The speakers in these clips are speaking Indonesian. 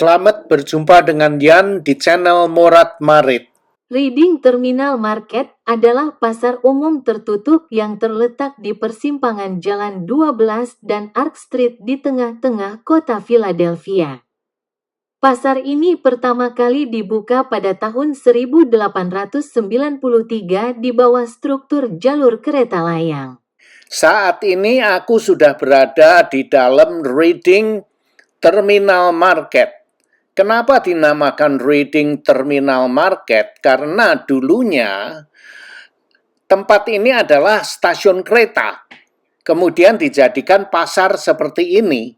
Selamat berjumpa dengan Yan di channel Morat Marit. Reading Terminal Market adalah pasar umum tertutup yang terletak di persimpangan Jalan 12 dan Ark Street di tengah-tengah kota Philadelphia. Pasar ini pertama kali dibuka pada tahun 1893 di bawah struktur jalur kereta layang. Saat ini aku sudah berada di dalam Reading Terminal Market. Kenapa dinamakan Reading Terminal Market? Karena dulunya tempat ini adalah stasiun kereta. Kemudian dijadikan pasar seperti ini.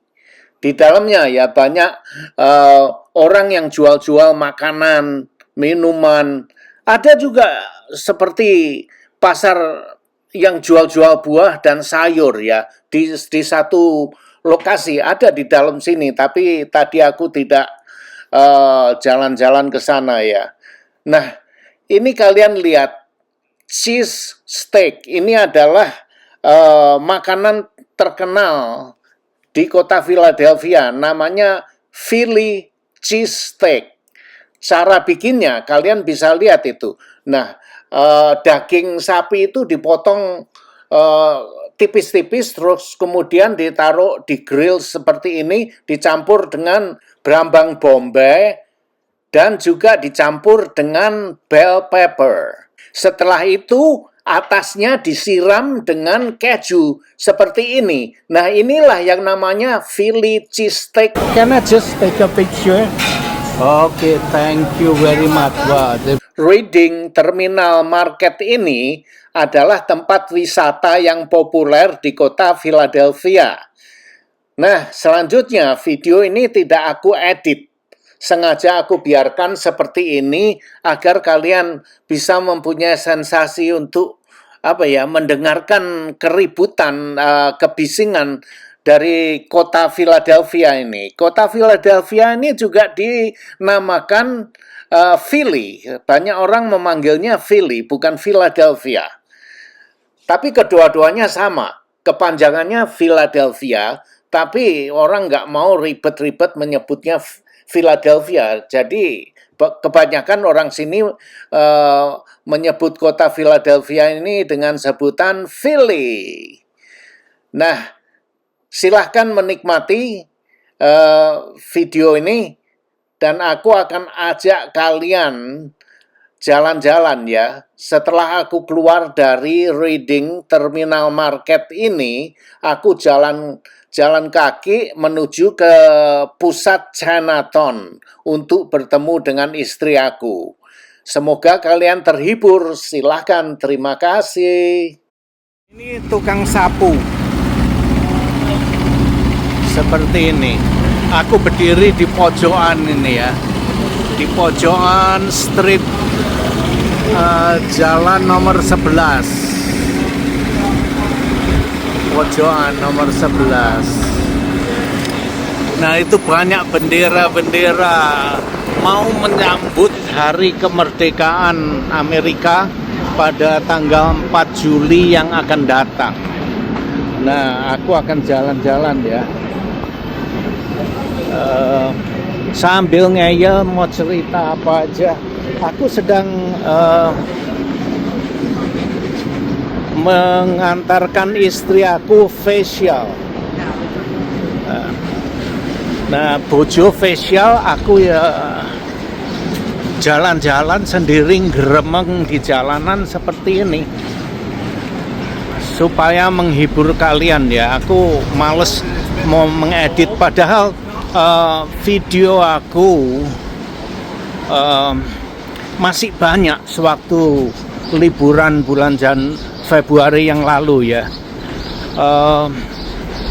Di dalamnya ya banyak orang yang jual-jual makanan, minuman. Ada juga seperti pasar yang jual-jual buah dan sayur ya. Di satu lokasi ada di dalam sini, tapi tadi aku tidak jalan-jalan ke sana ya. Nah, ini kalian lihat cheese steak. Ini adalah makanan terkenal di kota Philadelphia. Namanya Philly cheese steak. Cara bikinnya kalian bisa lihat itu. Nah, daging sapi itu dipotong tipis-tipis, terus kemudian ditaruh di grill seperti ini, dicampur dengan brambang bombay dan juga dicampur dengan bell pepper. Setelah itu atasnya disiram dengan keju seperti ini. Nah, inilah yang namanya Philly cheesesteak. Can I just take a picture? Okay, thank you very much. Reading Terminal Market ini adalah tempat wisata yang populer di kota Philadelphia. Nah, selanjutnya video ini tidak aku edit. Sengaja aku biarkan seperti ini agar kalian bisa mempunyai sensasi untuk mendengarkan keributan, kebisingan dari kota Philadelphia ini. Kota Philadelphia ini juga dinamakan Philly. Banyak orang memanggilnya Philly, bukan Philadelphia. Tapi kedua-duanya sama. Kepanjangannya Philadelphia, tapi orang nggak mau ribet-ribet menyebutnya Philadelphia. Jadi kebanyakan orang sini menyebut kota Philadelphia ini dengan sebutan Philly. Nah, silahkan menikmati video ini dan aku akan ajak kalian jalan-jalan ya. Setelah aku keluar dari Reading Terminal Market ini, aku jalan kaki menuju ke pusat Chinatown untuk bertemu dengan istri aku. Semoga kalian terhibur. Silahkan, terima kasih. Ini tukang sapu. Seperti ini. Aku berdiri di pojokan ini ya. Di pojokan street jalan nomor 11. Pojokan nomor 11. Nah, itu banyak bendera-bendera mau menyambut hari kemerdekaan Amerika pada tanggal 4 Juli yang akan datang. Nah, aku akan jalan-jalan ya. Sambil ngeyel mau cerita apa aja. Aku sedang mengantarkan istri aku facial. Nah, bojo facial, aku ya jalan-jalan sendiri gremeng di jalanan seperti ini supaya menghibur kalian ya. Aku males mau mengedit, padahal video aku masih banyak sewaktu liburan bulan Februari yang lalu ya.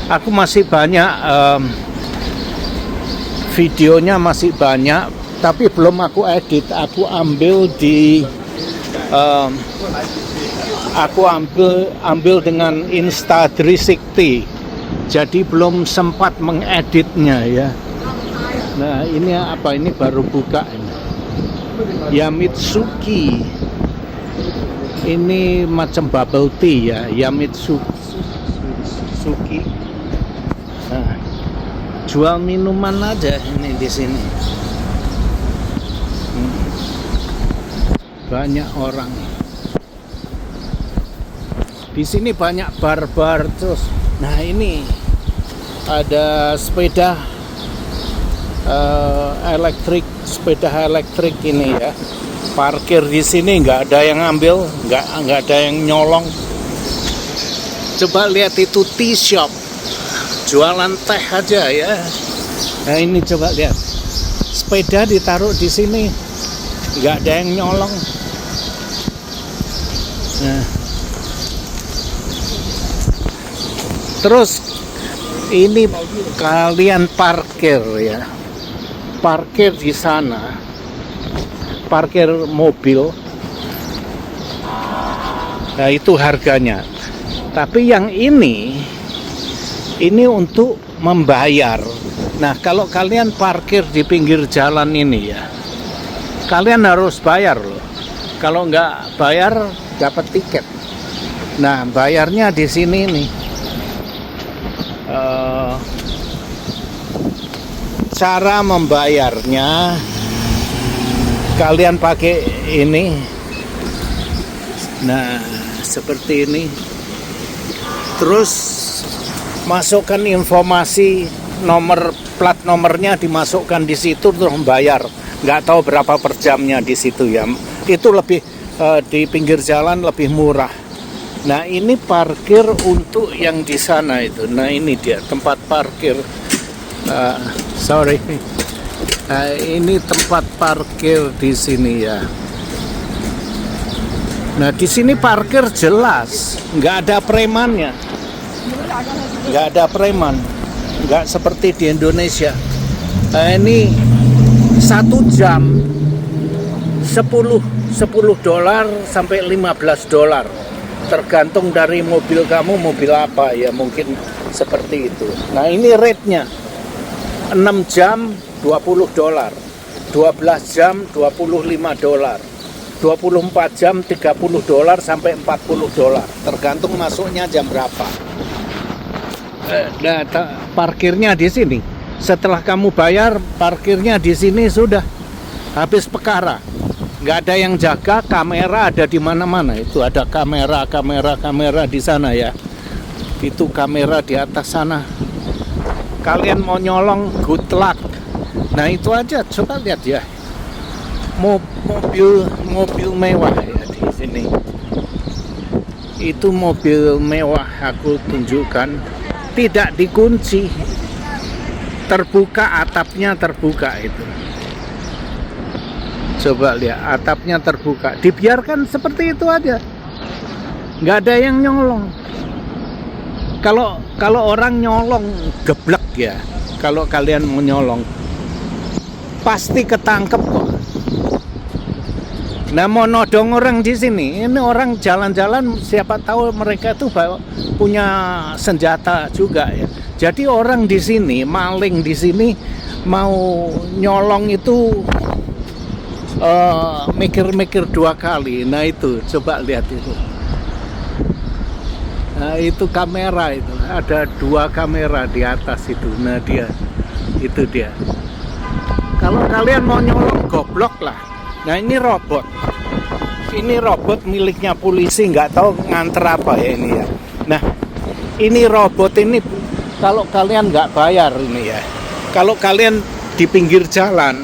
Aku masih banyak videonya masih banyak, tapi belum aku edit. Aku ambil dengan Insta360. Jadi belum sempat mengeditnya ya. Nah, ini apa? Ini baru buka ini. Yamitsuki. Ini macam bubble tea ya, Yamitsuki. Nah, jual minuman aja ini di sini. Banyak orang. Di sini banyak bar-bar terus. Nah, ini ada sepeda sepeda elektrik ini ya. Parkir di sini nggak ada yang ngambil, nggak ada yang nyolong. Coba lihat itu tea shop, jualan teh aja ya. Nah, ini coba lihat, sepeda ditaruh di sini, nggak ada yang nyolong. Nah, terus ini kalian parkir ya, parkir di sana, parkir mobil. Nah, itu harganya. Tapi yang ini untuk membayar. Nah, kalau kalian parkir di pinggir jalan ini ya, kalian harus bayar loh. Kalau nggak bayar dapat tiket. Nah, bayarnya di sini nih. Cara membayarnya kalian pakai ini. Nah, seperti ini. Terus masukkan informasi nomor plat nomornya, dimasukkan di situ terus membayar. Nggak tahu berapa per jamnya di situ ya. Itu lebih di pinggir jalan lebih murah. Nah, ini parkir untuk yang di sana itu. Nah, ini dia tempat parkir. Ini tempat parkir di sini ya. Nah, di sini parkir jelas, nggak ada premannya, nggak ada preman, nggak seperti di Indonesia. Ini 1 jam $10 sampai $15, tergantung dari mobil kamu mobil apa ya, mungkin seperti itu. Nah, ini rate-nya 6 jam $20, 12 jam $25, 24 jam $30 sampai $40, tergantung masuknya jam berapa. Nah, parkirnya di sini. Setelah kamu bayar, parkirnya di sini sudah habis perkara. Nggak ada yang jaga, kamera ada di mana-mana. Itu ada kamera di sana ya. Itu kamera di atas sana. Kalian mau nyolong, good luck. Nah, itu aja. Coba lihat ya. Mobil mewah ya di sini. Itu mobil mewah, aku tunjukkan. Tidak dikunci. Terbuka, atapnya terbuka itu. Coba lihat, atapnya terbuka. Dibiarkan seperti itu aja. Nggak ada yang nyolong. Kalau orang nyolong geblek ya. Kalau kalian mau nyolong, pasti ketangkep kok. Nah, mau nodong orang di sini, ini orang jalan-jalan, siapa tahu mereka tuh punya senjata juga ya. Jadi orang di sini, maling di sini mau nyolong itu mikir-mikir 2 kali. Nah, itu coba lihat itu. Nah, itu kamera itu, ada 2 kamera di atas itu. Nah, itu dia. Kalau kalian mau nyolong, goblok lah. Nah, ini robot. Ini robot miliknya polisi, nggak tahu nganter apa ya ini ya. Nah, ini robot ini kalau kalian nggak bayar ini ya. Kalau kalian di pinggir jalan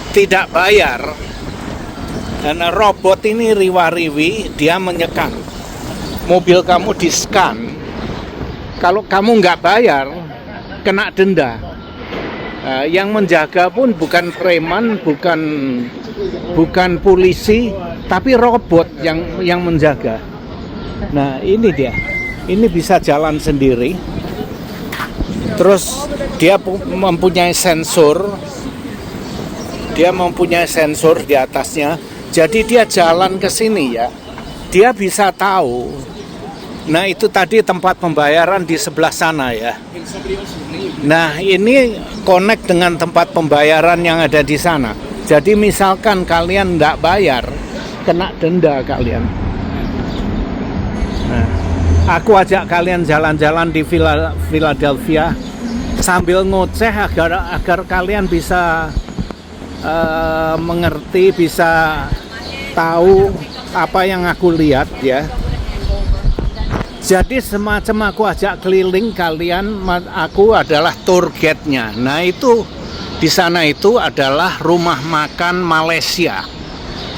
tidak bayar, dan robot ini riwa-riwi, dia menyekam. Mobil kamu di-scan. Kalau kamu nggak bayar, kena denda. Yang menjaga pun bukan preman, bukan polisi, tapi robot yang menjaga. Nah, ini dia. Ini bisa jalan sendiri. Terus dia mempunyai sensor. Dia mempunyai sensor di atasnya. Jadi dia jalan ke sini ya. Dia bisa tahu. Nah, itu tadi tempat pembayaran di sebelah sana ya. Nah, ini connect dengan tempat pembayaran yang ada di sana. Jadi misalkan kalian tidak bayar, kena denda kalian. Nah, aku ajak kalian jalan-jalan di Philadelphia. sambil ngoceh agar kalian bisa mengerti, bisa tahu apa yang aku lihat ya. Jadi semacam aku ajak keliling kalian, aku adalah tour guide-nya. Nah itu di sana itu adalah rumah makan Malaysia,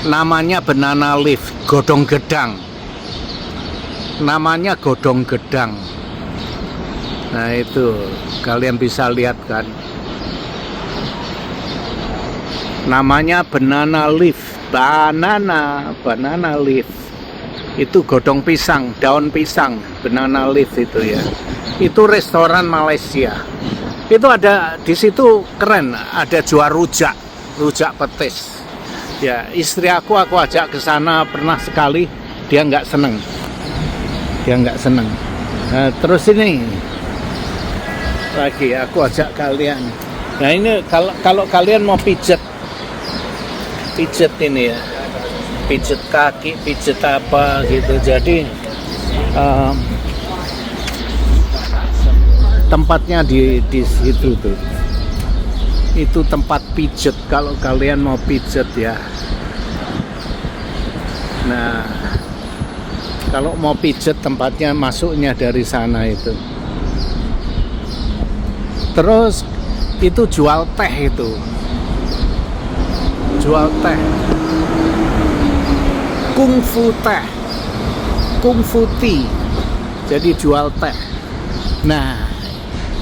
namanya Banana Leaf, godong gedang. Namanya godong gedang. Nah itu kalian bisa lihat kan. Namanya Banana Leaf, banana leaf. Itu godong pisang, daun pisang, banana leaf itu ya. Itu restoran Malaysia. Itu ada di situ keren, ada jual rujak petis. Ya, istri aku ajak ke sana pernah sekali, dia nggak seneng. Nah, terus ini lagi aku ajak kalian. Nah ini kalau kalian mau pijet ini ya. Pijet kaki, pijet apa gitu. Jadi tempatnya di situ tuh. Itu tempat pijet kalau kalian mau pijet ya. Nah, kalau mau pijet tempatnya masuknya dari sana itu. Terus itu jual teh itu. Jual teh. Kungfu tea. Jadi jual teh. Nah,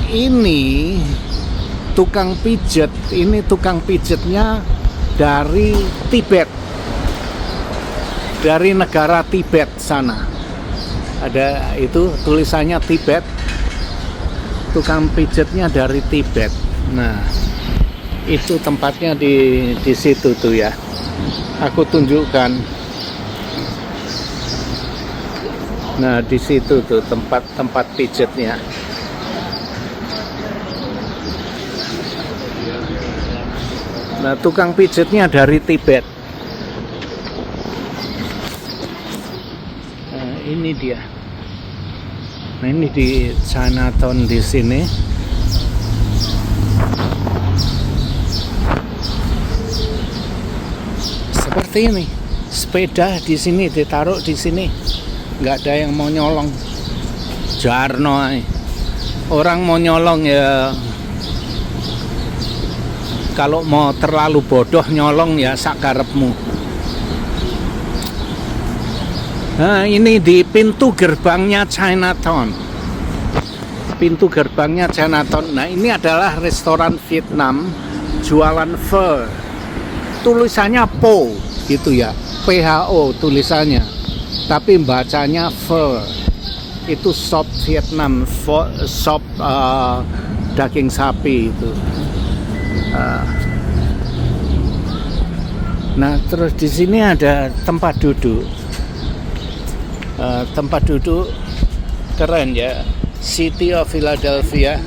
ini tukang pijetnya dari Tibet. Dari negara Tibet sana. Ada itu tulisannya Tibet. Tukang pijetnya dari Tibet. Nah, itu tempatnya di situ tuh ya. Aku tunjukkan. Nah, di situ tuh tempat pijetnya. Nah, tukang pijetnya dari Tibet. Nah, ini dia. Nah, ini di Chinatown di sini. Seperti ini. Sepeda di sini ditaruh di sini. Nggak ada yang mau nyolong. Jarno orang mau nyolong ya, kalau mau terlalu bodoh nyolong ya sakarepmu. Nah ini di pintu gerbangnya Chinatown. Pintu gerbangnya Chinatown. Nah ini adalah restoran Vietnam jualan pho. Tulisannya po gitu ya, PHO tulisannya. Tapi bacanya pho. Itu sop Vietnam, sop daging sapi itu. Nah terus di sini ada tempat duduk. Tempat duduk keren ya, City of Philadelphia.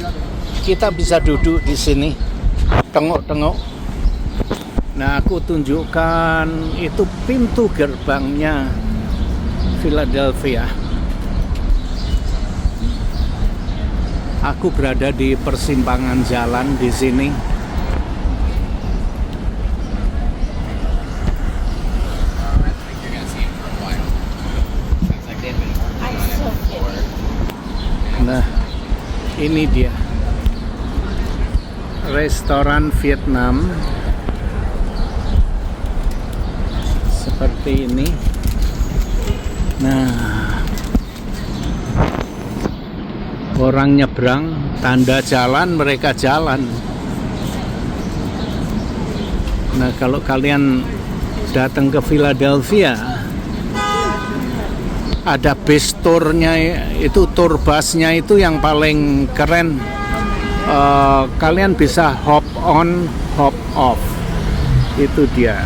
Kita bisa duduk di sini, tengok-tengok. Nah aku tunjukkan itu pintu gerbangnya Philadelphia. Aku berada di persimpangan jalan di sini. Nah, ini dia restoran Vietnam seperti ini. Nah, orang nyebrang, tanda jalan, mereka jalan. Nah, kalau kalian datang ke Philadelphia, ada bus tournya, itu tour busnya itu yang paling keren. Kalian bisa hop on, hop off. Itu dia.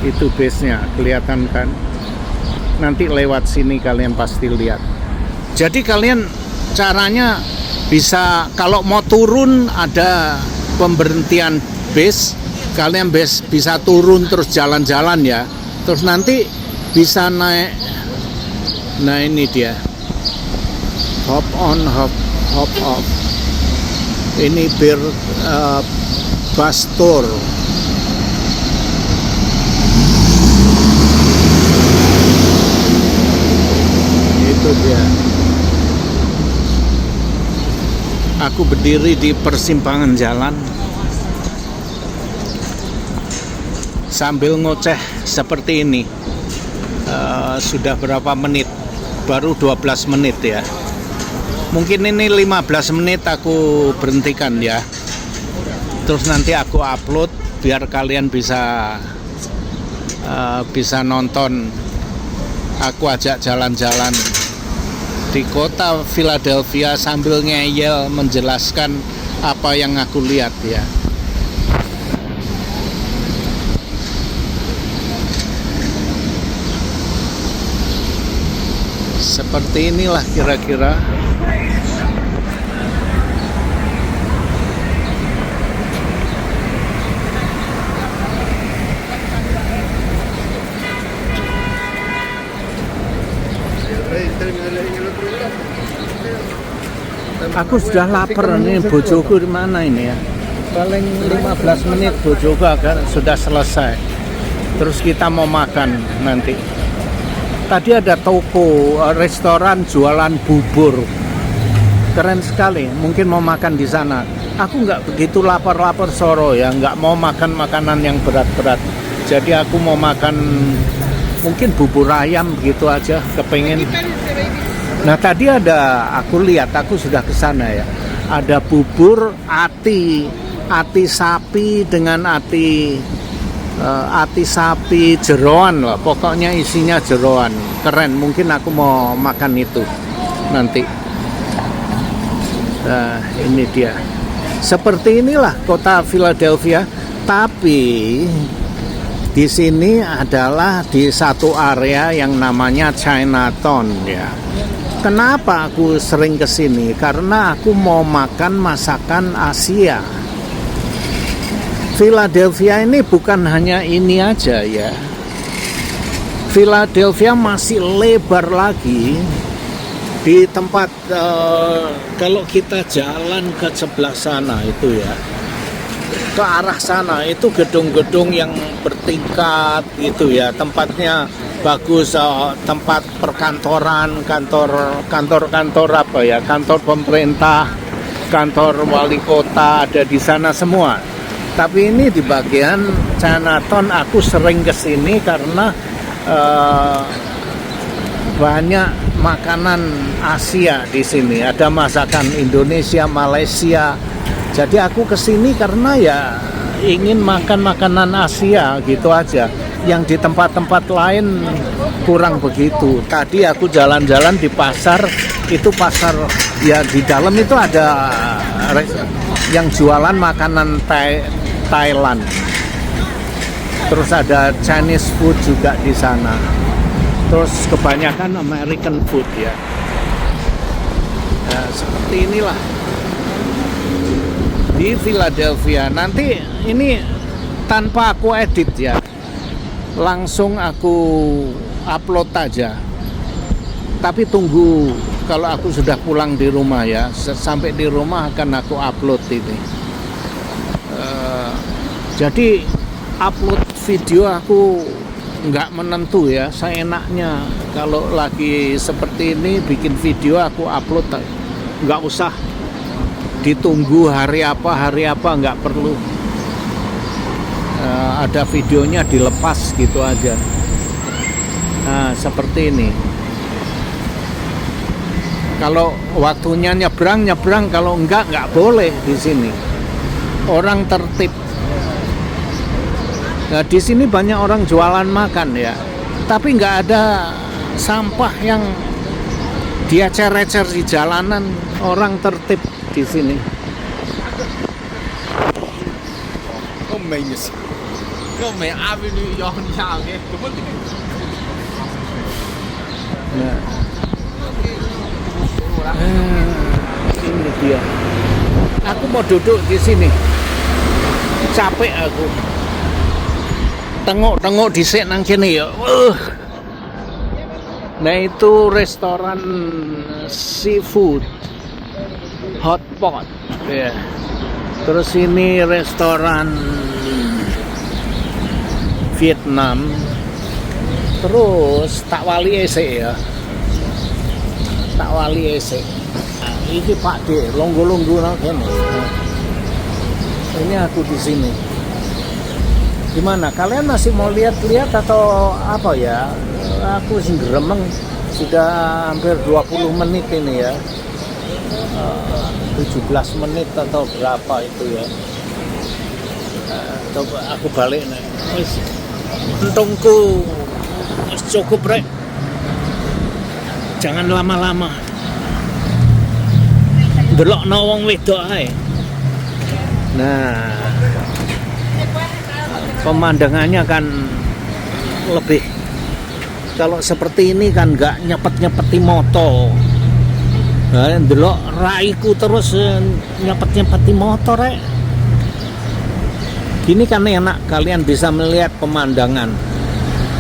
Itu base-nya, kelihatan kan? Nanti lewat sini kalian pasti lihat. Jadi kalian caranya bisa, kalau mau turun ada pemberhentian base, kalian bisa turun terus jalan-jalan ya. Terus nanti bisa naik. Nah ini dia. hop on, hop off. Ini bir bus tour. Itu dia. Aku berdiri di persimpangan jalan sambil ngoceh seperti ini. Sudah berapa menit? Baru 12 menit ya. Mungkin ini 15 menit aku berhentikan ya. Terus nanti aku upload biar kalian bisa nonton aku ajak jalan-jalan di kota Philadelphia sambil ngeyel menjelaskan apa yang aku lihat ya. Seperti inilah kira-kira. Aku sudah lapar nih, bojoku di mana ini ya? Paling 15 menit bojoku agar sudah selesai. Terus kita mau makan nanti. Tadi ada toko, restoran jualan bubur. Keren sekali, mungkin mau makan di sana. Aku nggak begitu lapar-lapar soro ya, nggak mau makan makanan yang berat-berat. Jadi aku mau makan mungkin bubur ayam gitu aja, kepengen. Nah tadi aku lihat, aku sudah ke sana ya. Ada bubur ati sapi dengan ati sapi jeroan lah. Pokoknya isinya jeroan. Keren, mungkin aku mau makan itu nanti. Ini dia. Seperti inilah kota Philadelphia. Tapi di sini adalah di satu area yang namanya Chinatown ya. Kenapa aku sering ke sini? Karena aku mau makan masakan Asia. Philadelphia ini bukan hanya ini aja ya. Philadelphia masih lebar lagi di tempat kalau kita jalan ke sebelah sana itu ya. Ke arah sana itu gedung-gedung yang bertingkat gitu ya. Tempatnya bagus, tempat perkantoran, kantor apa ya, kantor pemerintah, kantor wali kota ada di sana semua. Tapi ini di bagian Chinatown aku sering kesini karena banyak makanan Asia di sini. Ada masakan Indonesia, Malaysia. Jadi aku kesini karena ya ingin makan makanan Asia gitu aja. Yang di tempat-tempat lain kurang begitu. Tadi aku jalan-jalan di pasar, itu pasar ya di dalam itu ada yang jualan makanan Thailand. Terus ada Chinese food juga di sana. Terus kebanyakan American food ya. Nah, seperti inilah di Philadelphia. Nanti ini tanpa aku edit ya. Langsung aku upload aja. Tapi tunggu kalau aku sudah pulang di rumah ya. Sampai di rumah akan aku upload ini. Jadi upload video aku nggak menentu ya. Seenaknya kalau lagi seperti ini bikin video aku upload. Nggak usah ditunggu hari apa nggak perlu. Ada videonya dilepas gitu aja. Nah seperti ini. Kalau waktunya nyebrang, kalau nggak boleh di sini. Orang tertib. Nah di sini banyak orang jualan makan ya. Tapi nggak ada sampah yang dia cecer di jalanan. Orang tertib di sini. Nah. Ini dia. Aku mau duduk di sini. Capek aku. Tengok dhisik nang kene ya. Nah itu restoran seafood hotpot ya. Terus ini restoran Vietnam. Terus tak wali esek ya. Tak wali esek. Nah, ini Pak D, longgo-longgo nang kene. Ini aku di sini. Gimana? Kalian masih mau lihat-lihat atau apa ya? Aku sih gremeng, sudah hampir 20 menit ini ya. 17 menit atau berapa itu ya. Coba aku balik nih. Untungku cukup rek. Jangan lama-lama. Delokno wong wedok ae. Nah, pemandangannya kan lebih, kalau seperti ini kan nggak nyepet-nyepeti motor. Nah, delok raiku terus nyepet-nyepeti motor rek. Gini kan enak, kalian bisa melihat pemandangan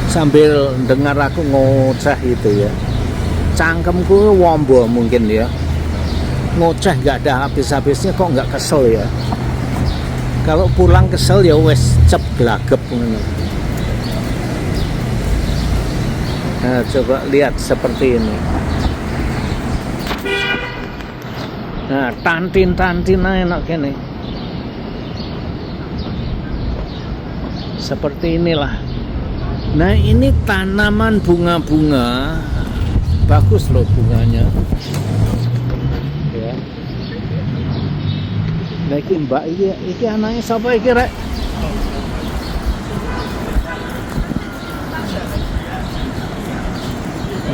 sambil dengar aku ngoceh gitu ya. Cangkemku wombo mungkin ya. Ngoceh nggak ada habis-habisnya, kok nggak kesel ya. Kalau pulang kesel ya wes cep glagep. Nah, coba lihat seperti ini. Nah, tantin enak gini. Seperti inilah. Nah, ini tanaman bunga-bunga. Bagus loh bunganya. Ya. Nah, iki mbak iki anaknya siapa iki rek?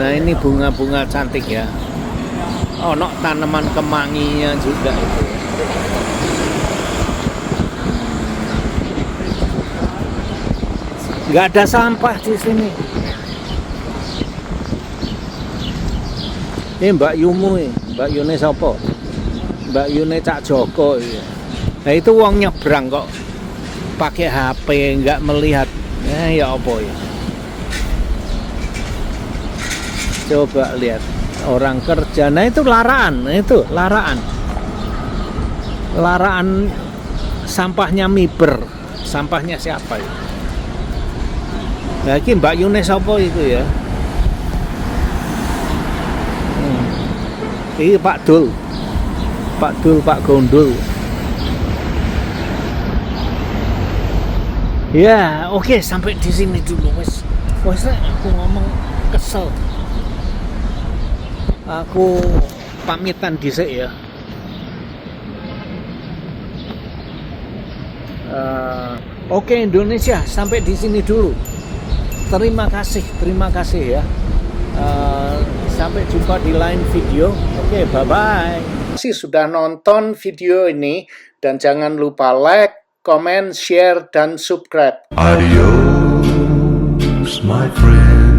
Nah, ini bunga-bunga cantik ya. Oh, no, tanaman kemanginya juga itu. Nggak ada sampah di sini. Ini Mbak Yumu, Mbak Yune sopo? Mbak Yune Cak Joko. Nah itu uang nyebrang kok pakai HP, nggak melihat. Ya apa ya? Coba lihat orang kerja. Nah itu laraan, laraan sampahnya Miber. Sampahnya siapa ya? Nah ini Mbak Yune sopo itu ya? Ini Pak Dul, Pak Gondul. Ya, oke, sampai di sini dulu, wes aku ngomong kesel. Aku pamitan dhisik ya. Oke Indonesia, sampai di sini dulu. Terima kasih ya. Sampai jumpa di lain video. Oke, bye-bye. Terima kasih sudah nonton video ini dan jangan lupa like, comment, share, dan subscribe. Adios, my friend.